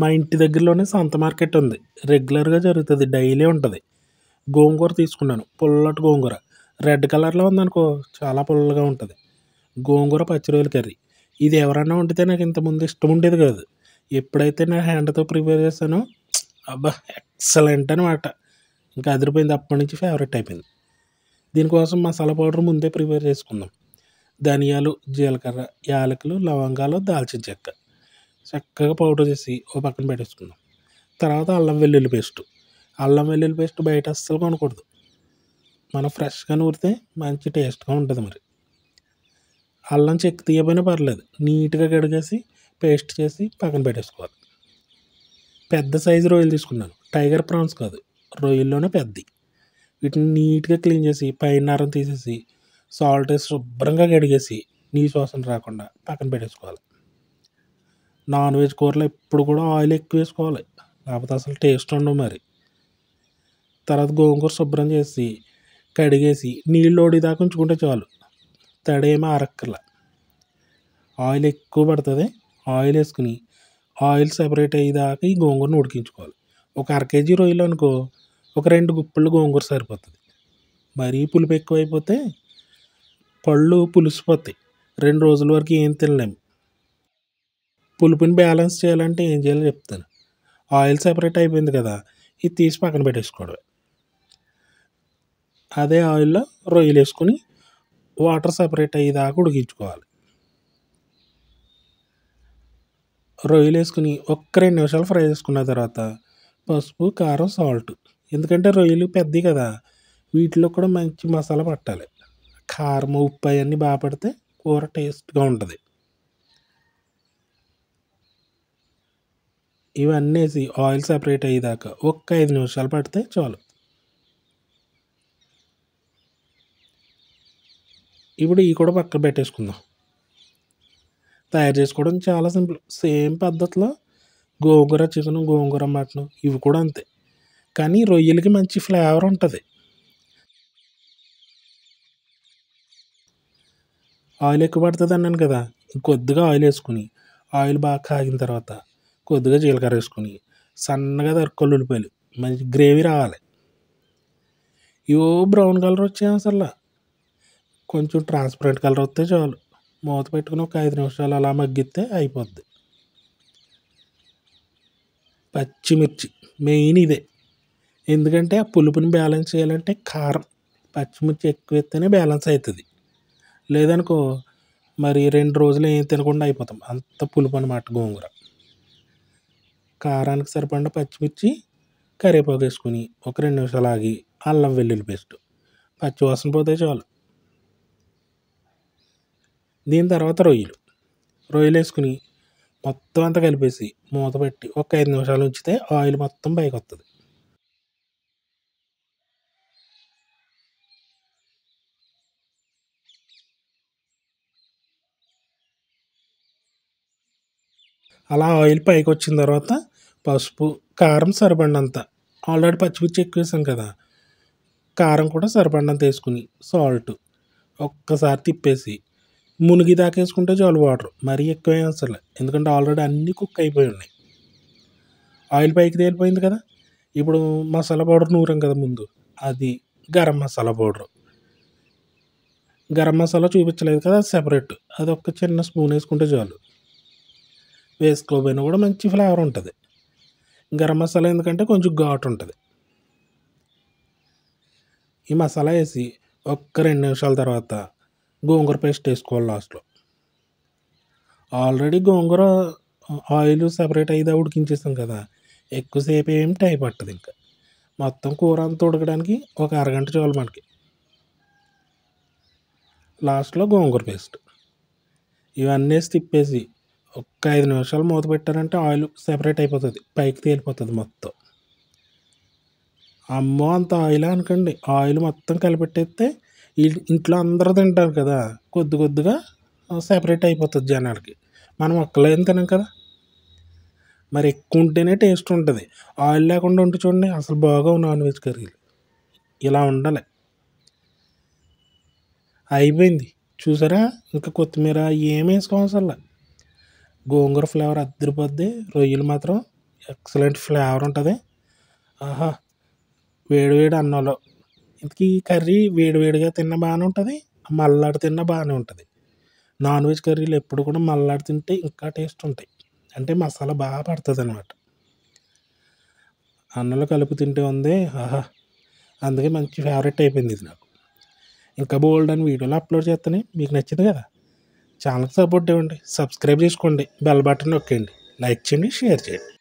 మా ఇంటి దగ్గరలోనే సంత మార్కెట్ ఉంది. రెగ్యులర్‌గా జరుగుతది. డైలీ ఉంటది. గోంగూర తీసుకున్నాను. పుల్లటి గోంగూర. రెడ్ కలర్‌లో ఉందనుకో చాలా పుల్లగా ఉంటది. గోంగూర పచ్చి రొయ్యల కర్రీ. ఇది ఎవరన్నా వండితే నాకు ఇంతకుముందు ఇష్టం ఉండేది కాదు. ఎప్పుడైతే నా హ్యాండ్‌తో ప్రిపేర్ చేశానో అబ్బా! ఎక్సలెంట్ అనమాట. ఇంకా అదిరిపోయింది. అప్పటినుంచి ఫేవరెట్ అయిపోయింది. దీనికోసం మసాలా పౌడర్ ముందే ప్రిపేర్ చేసుకుందాం. ధనియాలు, జీలకర్ర, యాలకులు, లవంగాలు, దాల్చిన చెక్క చక్కగా పౌడర్ చేసి ఓ పక్కన పెట్టేసుకుందాం. తర్వాత అల్లం వెల్లుల్లి పేస్టు. అల్లం వెల్లుల్లి పేస్ట్ బయట అస్సలు కొనకూడదు. మనం ఫ్రెష్‌గా నూరితే మంచి టేస్ట్‌గా ఉంటది మరి. అల్లం చెక్కు తీయకపోయినా పర్లేదు. నీట్‌గా కడిగేసి పేస్ట్ చేసి పక్కన పెట్టేసుకోవాలి. పెద్ద సైజు రొయ్యలు తీసుకున్నాను. టైగర్ ప్రాన్స్ కాదు. రొయ్యల్లోనే పెద్దయి. వీటిని నీట్‌గా క్లీన్ చేసి పైన నారం తీసేసి సాల్ట్ ఏసి శుభ్రంగా కడిగేసి నీసు వాసన రాకుండా పక్కన పెట్టేసుకోవాలి. నాన్ వెజ్ కూరలో ఎప్పుడు కూడా ఆయిల్ ఎక్కువ వేసుకోవాలి. లేకపోతే అసలు టేస్ట్ ఉండవు మరి. తర్వాత గోంగూర శుభ్రం చేసి కడిగేసి నీళ్ళు ఓడేదాకా ఉంచుకుంటే చాలు. తడేమీ ఆరక్కర్లా. ఆయిల్ ఎక్కువ పడుతుంది. ఆయిల్ వేసుకుని ఆయిల్ సెపరేట్ అయ్యేదాకా ఈ గోంగూరను ఉడికించుకోవాలి. ఒక అర కేజీ రొయ్యలు అనుకో ఒక 2 గుప్పిళ్ళు గోంగూర సరిపోతుంది. మరీ పులుపు ఎక్కువైపోతే పళ్ళు పులిసిపోతాయి. 2 రోజుల వరకు ఏం తినలేము. పులుపుని బ్యాలెన్స్ చేయాలంటే ఏం చేయాలో చెప్తాను. ఆయిల్ సెపరేట్ అయిపోయింది కదా, ఇది తీసి పక్కన పెట్టేసుకోవడమే. అదే ఆయిల్లో రొయ్యలు వేసుకుని వాటర్ సెపరేట్ అయ్యేదాకా ఉడికించుకోవాలి. రొయ్యలు వేసుకుని ఒక్క 2 నిమిషాలు ఫ్రై చేసుకున్న తర్వాత పసుపు, కారం, సాల్ట్. ఎందుకంటే రొయ్యలు పెద్దవి కదా, వీటిలో కూడా మంచి మసాలా పట్టాలి. కారం, ఉప్పు అవన్నీ బాగా పడితే కూర టేస్ట్‌గా ఉంటుంది. ఇవన్నీ వేసి ఆయిల్ సెపరేట్ అయ్యేదాకా ఒక్క 5 నిమిషాలు పడితే చాలు. ఇప్పుడు ఇవి కూడా పక్కన పెట్టేసుకుందాం. తయారు చేసుకోవడం చాలా సింపుల్. సేమ్ పద్ధతిలో గోంగూర చికెను, గోంగూర మటను ఇవి కూడా అంతే. కానీ రొయ్యలకి మంచి ఫ్లేవర్ ఉంటుంది. ఆయిల్ ఎక్కువ పడుతుంది అన్నాను కదా, కొద్దిగా ఆయిల్ వేసుకుని ఆయిల్ బాగా కాగిన తర్వాత కొద్దిగా జీలకర్ర వేసుకుని సన్నగా తరుక్కోవాలి ఉల్లిపాయలు. మంచి గ్రేవీ రావాలి. ఇవో బ్రౌన్ కలర్ వచ్చాయి అసలు. కొంచెం ట్రాన్స్పరెంట్ కలర్ వస్తే చాలు. మూత పెట్టుకుని ఒక 5 నిమిషాలు అలా మగ్గిస్తే అయిపోద్ది. పచ్చిమిర్చి మెయిన్ ఇదే. ఎందుకంటే ఆ పులుపుని బ్యాలెన్స్ చేయాలంటే కారం, పచ్చిమిర్చి ఎక్కువ వేస్తేనే బ్యాలెన్స్ అవుతుంది. లేదనుకో మరి 2 రోజులు ఏం తినకుండా అయిపోతాం. అంత పులుపు అనమాట గోంగూర. కారానికి సరిపడా పచ్చిమిర్చి, కరివేపాకు వేసుకుని ఒక 2 నిమిషాలు ఆగి అల్లం వెల్లుల్లి పేస్ట్ పచ్చి వాసన పోతే చాలు. దీని తర్వాత రొయ్యలు వేసుకుని మొత్తం అంతా కలిపేసి మూత పెట్టి ఒక 5 నిమిషాలు ఉంచితే ఆయిల్ మొత్తం పైకి వస్తుంది. అలా ఆయిల్ పైకి వచ్చిన తర్వాత పసుపు, కారం సరిపడినంత. ఆల్రెడీ పచ్చిమిర్చి ఎక్కువ వేసాం కదా, కారం కూడా సరిపడినంత వేసుకుని సాల్ట్ ఒక్కసారి తిప్పేసి మునిగి దాకేసుకుంటే చాలు వాటర్. మరీ ఎక్కువ అవసరం లేదు. ఎందుకంటే ఆల్రెడీ అన్నీ కుక్ అయిపోయి ఉన్నాయి. ఆయిల్ పైకి తేలిపోయింది కదా, ఇప్పుడు మసాలా పౌడర్ నూరాం కదా ముందు, అది గరం మసాలా పౌడరు. గరం మసాలా చూపించలేదు కదా, అది సెపరేట్. అది ఒక చిన్న స్పూన్ వేసుకుంటే చాలు. వేసుకోకపోయినా కూడా మంచి ఫ్లేవర్ ఉంటుంది. గరం మసాలా ఎందుకంటే కొంచెం ఘాటు ఉంటుంది. ఈ మసాలా వేసి ఒక్క 2 నిమిషాల తర్వాత గోంగూర పేస్ట్ వేసుకోవాలి లాస్ట్లో. ఆల్రెడీ గోంగూర ఆయిల్ సెపరేట్ అయితే ఉడికించేస్తాం కదా, ఎక్కువసేపు ఏం టైం పట్టదు. ఇంకా మొత్తం కూర అంతా ఉడకడానికి ఒక అరగంట చాలు మనకి. లాస్ట్లో గోంగూర పేస్ట్ ఇవన్నీ వేసి తిప్పేసి ఒక్క 5 నిమిషాలు మూత పెట్టారంటే ఆయిల్ సెపరేట్ అయిపోతుంది, పైకి తేలిపోతుంది మొత్తం. అమ్మో అంత ఆయిల్ అనకండి. ఆయిల్ మొత్తం కలిపెట్టేస్తే ఇంట్లో అందరూ తింటారు కదా, కొద్ది కొద్దిగా సెపరేట్ అయిపోతుంది జనాలకి. మనం ఒక్కలేం తినం కదా, మరి ఎక్కువ ఉంటేనే టేస్ట్ ఉంటుంది. ఆయిల్ లేకుండా ఉంటే చూడండి అసలు బాగోవు నాన్ వెజ్ కర్రీలు. ఇలా ఉండాలి. అయిపోయింది చూసారా, ఇంకా కొత్తిమీర ఏం వేసుకోవసరం. గోంగూర ఫ్లేవర్ అద్దరిపోద్ది. రొయ్యలు మాత్రం ఎక్సలెంట్ ఫ్లేవర్ ఉంటుంది. ఆహా! వేడి వేడి అన్నంలో ఇంతకీ కర్రీ వేడి వేడిగా తిన్నా బాగానే ఉంటుంది, మల్లాడి తిన్నా బాగానే ఉంటుంది. నాన్ వెజ్ కర్రీలు ఎప్పుడు కూడా మల్లాడి తింటే ఇంకా టేస్ట్ ఉంటాయి. అంటే మసాలా బాగా పడుతుందనమాట. అన్నంలో కలిపి తింటే ఉంది ఆహా! అందుకే మంచి ఫేవరెట్ అయిపోయింది ఇది నాకు. ఇంకా బోలెడన్ని వీడియోలు అప్లోడ్ చేస్తాను. మీకు నచ్చింది కదా! ఛానల్‌కి సపోర్ట్ ఇవ్వండి. సబ్స్క్రైబ్ చేసుకోండి. బెల్ బటన్ నొక్కేయండి. లైక్ చేయండి, షేర్ చేయండి.